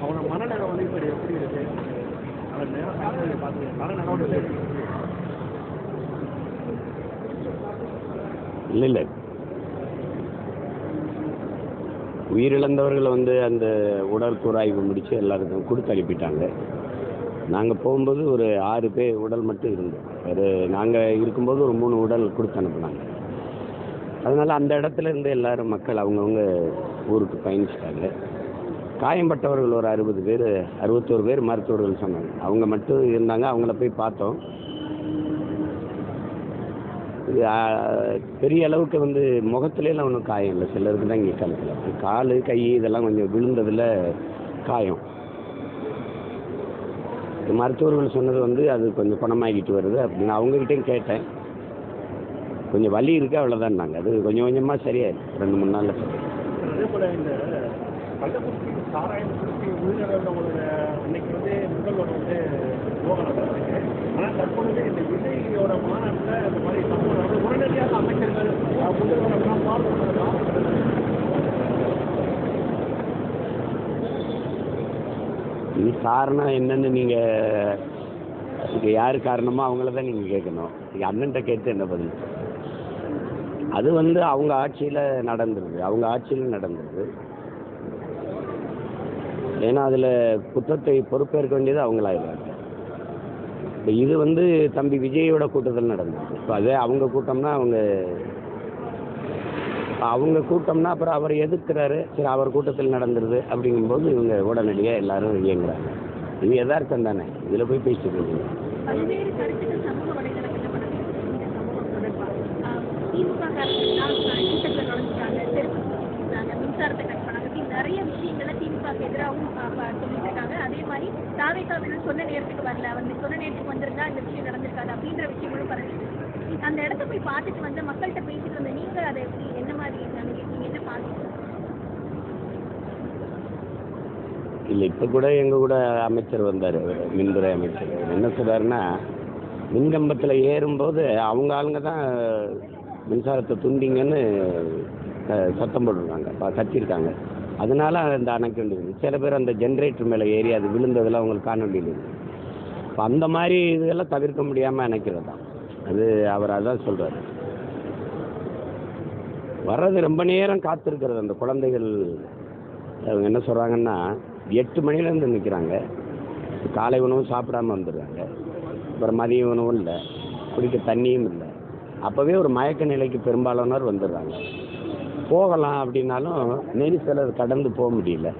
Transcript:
அவனோட மனநிலை வந்து இப்போ எப்படி இருக்கு? அதை நேரம் பார்த்து நடவடிக்கை இல்லை உயிரிழந்தவர்கள் வந்து அந்த உடற்கூறாய்வு முடித்து எல்லாருக்கும் கொடுத்து அனுப்பிட்டாங்க. நாங்கள் போகும்போது ஒரு 6 பேர் உடல் மட்டும் இருந்தோம். வேறு நாங்கள் இருக்கும்போது ஒரு 3 உடல் கொடுத்து அனுப்புனாங்க. அதனால் அந்த இடத்துல இருந்து எல்லோரும் மக்கள் அவங்கவுங்க ஊருக்கு பயணிச்சிட்டாங்க. காயம்பட்டவர்கள் ஒரு 60 பேர் 61 பேர் மருத்துவர்கள் சொன்னாங்க. அவங்க மட்டும் இருந்தாங்க. அவங்கள போய் பார்த்தோம். பெரிய அளவுக்கு வந்து முகத்துலேலாம் ஒன்றும் காயம் இல்லை. சிலருக்கு தான் இங்கே கழுத்தில் கால் கை இதெல்லாம் கொஞ்சம் விழுந்ததில் காயம். மருத்துவர்கள் சொன்னது வந்து அது கொஞ்சம் குணமாகிட்டு வருது அப்படின்னு அவங்ககிட்டையும் கேட்டேன். கொஞ்சம் வலி இருக்குது அவ்வளோதான்னாங்க. அது கொஞ்சம் கொஞ்சமாக சரியாயிடும். 2-3 நாளில் சரி. அதே போல் இந்த கள்ளக்குறிச்சி சாராயம் குறிச்சி உயிரிழந்தவங்களோட இன்னைக்கு வந்து முதல்வர் வந்து யோகா நடத்துறாங்க. ஆனால் தற்பொழுது இந்த விஜயோட மாநாட்டில் இந்த மாதிரி சம்பவம் உடனடியாக அமைச்சர்கள் முதல்வரெல்லாம் பார்க்கணும். இது காரணம் என்னன்னு நீங்கள் இது யார் காரணமோ அவங்கள தான் நீங்கள் கேட்கணும். நீங்கள் அண்ணன்ட்ட கேட்டு என்ன பதில்? அது வந்து அவங்க ஆட்சியில் நடந்துருது. ஏன்னா அதில் குற்றத்தை பொறுப்பேற்க வேண்டியது அவங்களாயிடுறாங்க. இப்போ இது வந்து தம்பி விஜயோட கூட்டத்தில் நடந்தது. இப்போ அதே அவங்க கூட்டம்னா அப்புறம் அவர் எதிர்க்கிறாரு. சரி, அவர் கூட்டத்தில் நடந்துருது அப்படிங்கும்போது இவங்க உடனடியாக எல்லாரும் இயங்குறாங்க. இது யதார்த்தம் தானே. இதில் போய் பேசிட்டு இருக்கீங்க. பல்வேறு கருத்துக்கள் சமூக வலைதளங்களில் பரவி இந்த சம்பவம் தொடர்பாக திமுக கூட்டத்தில் நுழைஞ்சிட்டாங்க, மின்சாரத்தை கட் பண்ணாங்க, நிறைய விஷயங்களை திமுக எதிராகவும் சொல்லிட்டு இருக்காங்க. அதே மாதிரி தாவேக்காவினர் சொன்ன நேரத்துக்கு வரல, சொன்ன நேரத்துக்கு வந்திருந்தா இந்த விஷயம் நடந்திருக்காது அப்படின்ற விஷயங்களும் பரவி அந்த இடத்த போய் பார்த்துட்டு வந்து மக்கள்கிட்ட பேசிட்டு வந்த நீங்க அதை எப்படி என்ன மாதிரி நீங்க என்ன பார்த்துட்டு? இல்லை, இப்போ கூட எங்கள் கூட அமைச்சர் வந்தார், மின்துறை அமைச்சர். என்ன சொல்கிறாருன்னா, மின்கம்பத்தில் ஏறும்போது அவங்க ஆளுங்க தான் மின்சாரத்தை துண்டிங்கன்னு சத்தம் போட்டுருக்காங்க, கத்திருக்காங்க. அதனால அந்த அணைக்க வேண்டியது. சில பேர் அந்த ஜென்ரேட்டர் மேலே ஏறி அது விழுந்ததில் அவங்களுக்கு காண வேண்டியது. இப்போ அந்த மாதிரி இதெல்லாம் தவிர்க்க முடியாமல் அணைக்கிறது தான் அது. அவர் அதான் சொல்கிறார். வர்றது ரொம்ப நேரம் காத்திருக்கிறது. அந்த குழந்தைகள் அவங்க என்ன சொல்கிறாங்கன்னா, 8 மணிலேருந்து நிற்கிறாங்க. காலை உணவும் சாப்பிடாம வந்துடுறாங்க. அப்புறம் மதிய உணவும் இல்லை, குடிக்க தண்ணியும் இல்லை. அப்போவே ஒரு மயக்க நிலைக்கு பெரும்பாலானோர் வந்துடுறாங்க. போகலாம் அப்படின்னாலும் நெரிசலை கடந்து போக முடியல.